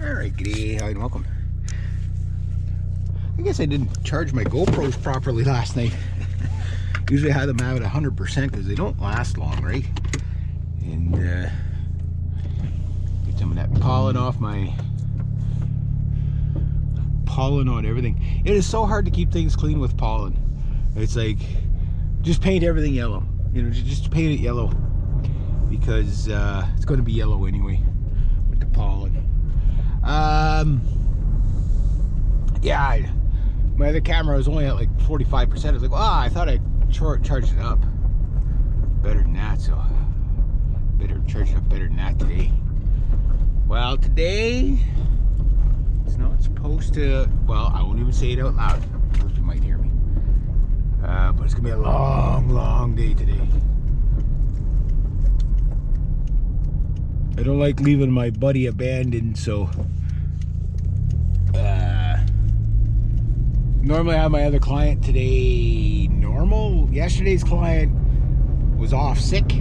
Alright, g'day, hi and welcome. I guess I didn't charge my GoPros properly last night. Usually I have them out at 100% because they don't last long, right? And get some of that pollen off my... pollen on everything. It is so hard to keep things clean with pollen. It's like, just paint everything yellow. You know, just paint it yellow. Because it's going to be yellow anyway with the pollen. Yeah, my other camera was only at like 45%. I was like, I thought I charged it up better than that, so better charge it up better than that today. Well, today it's not supposed to, well, I won't even say it out loud. First you might hear me. But it's gonna be a long day today. I don't like leaving my buddy abandoned, so normally I have my other client today normal. Yesterday's client was off sick,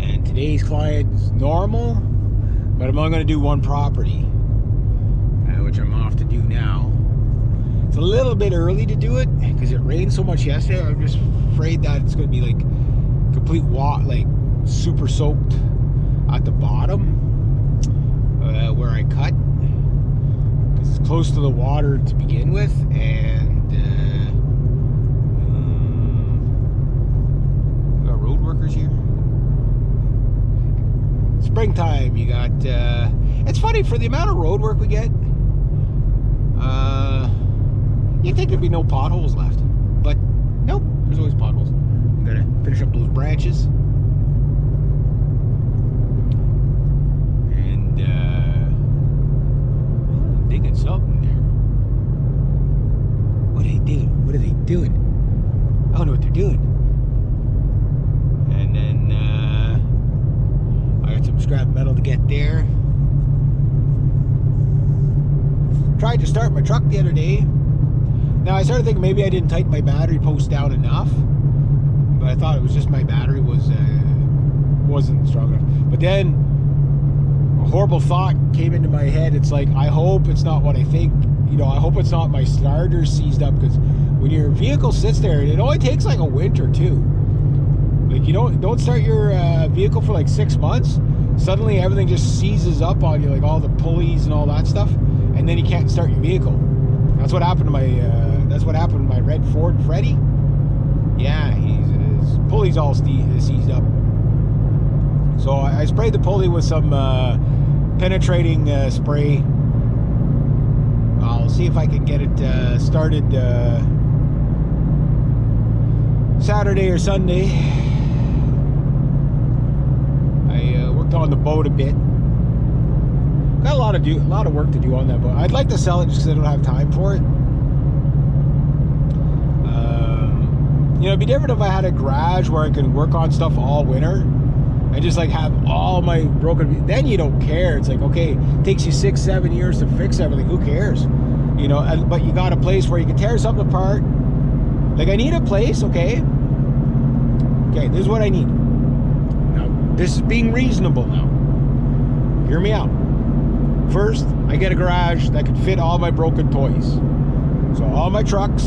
and today's client is normal, but I'm only going to do one property, which I'm off to do now. It's a little bit early to do it because it rained so much yesterday. I'm just afraid that it's going to be like complete like super soaked at the bottom where I cut, because it's close to the water to begin with, and we got road workers here. Springtime, you got it's funny, for the amount of road work we get, you'd think there'd be no potholes left, but nope, there's always potholes. I'm gonna finish up those branches. Digging something there. What are they doing? What are they doing? I don't know what they're doing. And then I got some scrap metal to get there. Tried to start my truck the other day. Now I started thinking maybe I didn't tighten my battery post down enough, but I thought it was just my battery wasn't strong enough. But then a horrible thought came into my head. It's like, I hope it's not what I think. You know, I hope it's not my starter seized up, because when your vehicle sits there, and it only takes like a winter too. Like, you don't start your vehicle for like 6 months. Suddenly everything just seizes up on you, like all the pulleys and all that stuff, and then you can't start your vehicle. That's what happened to my red Ford Freddy. Yeah, his pulleys all seized up. So I sprayed the pulley with some penetrating spray. I'll see if I can get it started Saturday or Sunday. I worked on the boat a bit. Got a lot of work to do on that boat. I'd like to sell it just because I don't have time for it. You know, it'd be different if I had a garage where I could work on stuff all winter. I just like have all my broken, then you don't care. It's like, okay, it takes you 6-7 years to fix everything. Who cares? You know, but you got a place where you can tear something apart. Like, I need a place, okay? Okay, this is what I need. Now, this is being reasonable now. Hear me out. First, I get a garage that can fit all my broken toys. So all my trucks,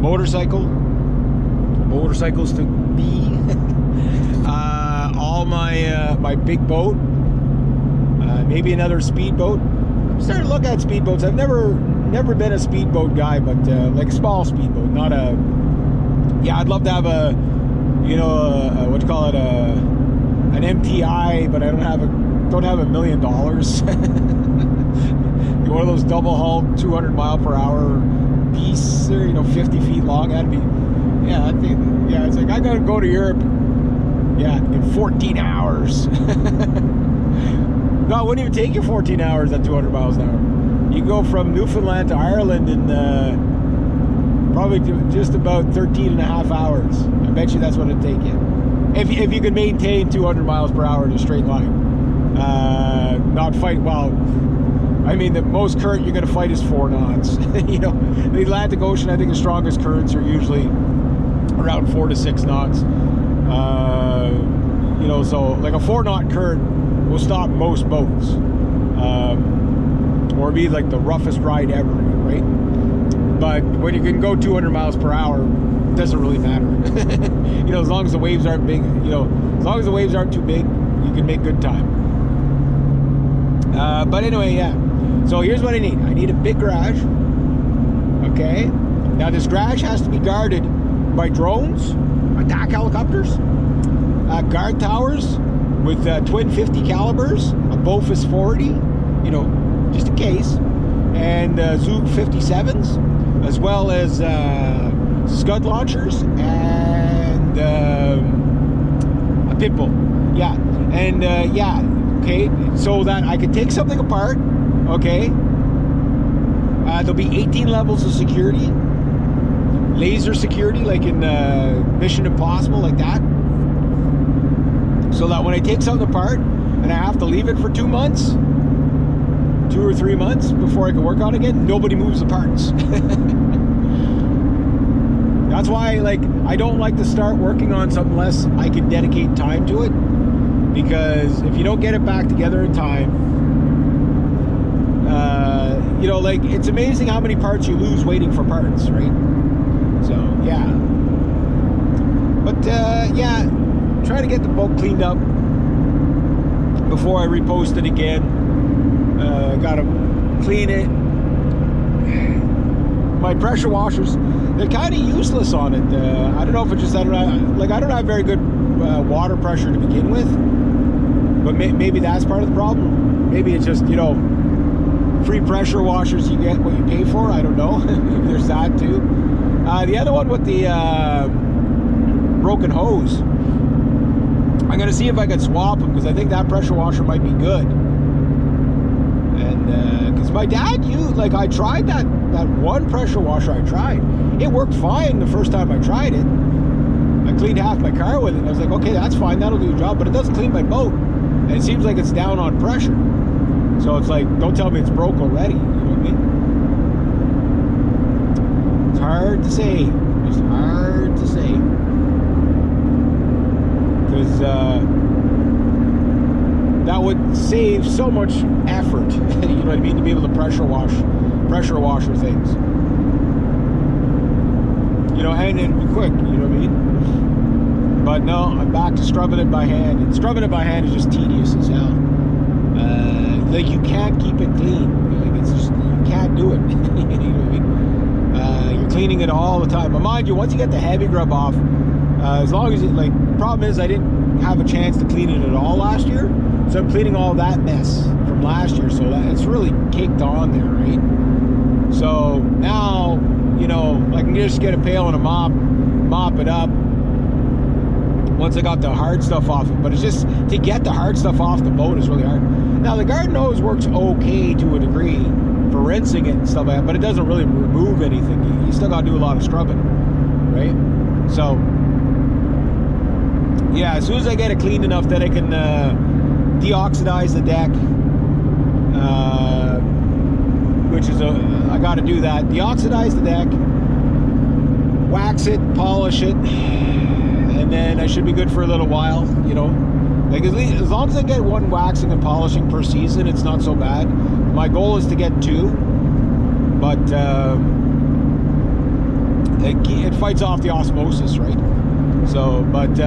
motorcycles to be. All my big boat, maybe another speedboat. I'm starting to look at speedboats. I've never been a speedboat guy, but like a small speedboat, not a. Yeah, I'd love to have a, you know, what you call it, an MTI, but I don't have $1 million. One of those double hull 200 mile per hour beasts, or, you know, 50 feet long. That'd be, yeah, I think, yeah. It's like I gotta go to Europe. Yeah, in 14 hours. No, it wouldn't even take you 14 hours at 200 miles an hour. You can go from Newfoundland to Ireland in probably just about 13 and a half hours. I bet you that's what it'd take you. If you could maintain 200 miles per hour in a straight line. Not fight, well, I mean, the most current you're going to fight is 4 knots. You know, the Atlantic Ocean, I think the strongest currents are usually around 4 to 6 knots. You know, so like a 4 knot current will stop most boats, or be like the roughest ride ever, right? But when you can go 200 miles per hour, it doesn't really matter. You know, as long as the waves aren't big, you know, as long as the waves aren't too big, you can make good time. But anyway, yeah. So here's what I need. I need a big garage. Okay. Now this garage has to be guarded by drones, attack helicopters, guard towers with twin 50 calibers, a Bofus 40, you know, just in case, and Zug 57s, as well as Scud launchers and a Pitbull. Yeah, and yeah, okay, so that I can take something apart, okay. There'll be 18 levels of security, laser security, like in Mission Impossible, like that. So that when I take something apart and I have to leave it for 2 months, 2 or 3 months before I can work on it again, nobody moves the parts. That's why, like, I don't like to start working on something unless I can dedicate time to it, because if you don't get it back together in time, you know, like, it's amazing how many parts you lose waiting for parts, right? So yeah, but yeah, try to get the boat cleaned up before I repost it again. Gotta clean it. My pressure washers, they're kind of useless on it. I don't know if it's just, I don't have very good water pressure to begin with, but maybe that's part of the problem. Maybe it's just, you know, free pressure washers, you get what you pay for. I don't know. Maybe there's that too. The other one with the broken hose, I'm gonna see if I can swap them, because I think that pressure washer might be good. And because my dad used, like, I tried that one pressure washer. I tried, it worked fine the first time I tried it. I cleaned half my car with it, and I was like, okay, that's fine, that'll do the job, but it doesn't clean my boat, and it seems like it's down on pressure. So it's like, don't tell me it's broke already, you know what I mean? It's hard to say. It's hard to say. Because that would save so much effort, you know what I mean, to be able to pressure washer things. You know, and be quick, you know what I mean? But no, I'm back to scrubbing it by hand. And scrubbing it by hand is just tedious as hell. Like, you can't keep it clean. Like, it's just, you can't do it. You know what I mean? You're cleaning it all the time. But mind you, once you get the heavy grub off, as long as it, like, problem is I didn't have a chance to clean it at all last year, so I'm cleaning all that mess from last year, so that it's really caked on there, right? So now, you know, I can just get a pail and a mop it up once I got the hard stuff off it. But it's just, to get the hard stuff off the boat is really hard. Now the garden hose works okay to a degree for rinsing it and stuff like that, but it doesn't really remove anything. You still got to do a lot of scrubbing, right? So yeah, as soon as I get it cleaned enough that I can deoxidize the deck, which is I got to do that. Deoxidize the deck, wax it, polish it, and then I should be good for a little while, you know. Like, as long as I get one waxing and polishing per season, it's not so bad. My goal is to get 2, but it fights off the osmosis, right? So, but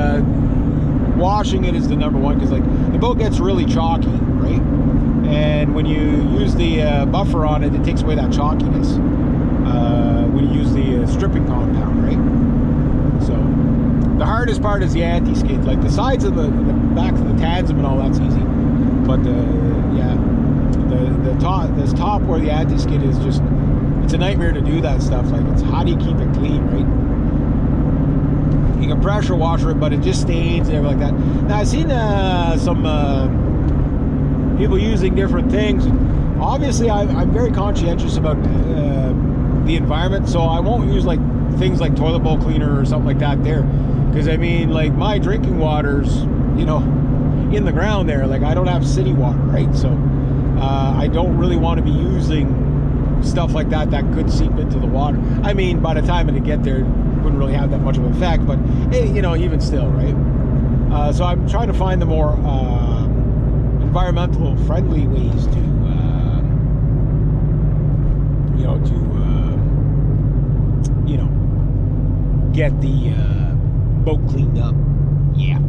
washing it is the number one, because, like, the boat gets really chalky, right? And when you use the buffer on it, it takes away that chalkiness when you use the stripping compound, right? So the hardest part is the anti-skid. Like, the sides of the back of the tansim and all, that's easy, but yeah, the top where the anti-skid is, just, it's a nightmare to do that stuff. Like, it's, how do you keep it clean, right? You can pressure washer it, but it just stains and everything like that. Now, I've seen some people using different things. Obviously, I'm very conscientious about the environment, so I won't use, like, things like toilet bowl cleaner or something like that there, because I mean, like, my drinking water's, you know, in the ground there. Like, I don't have city water, right? So I don't really want to be using stuff like that could seep into the water. I mean, by the time it'd get there, it wouldn't really have that much of an effect, but you know, even still, right? So I'm trying to find the more environmental friendly ways to get the boat cleaned up. Yeah.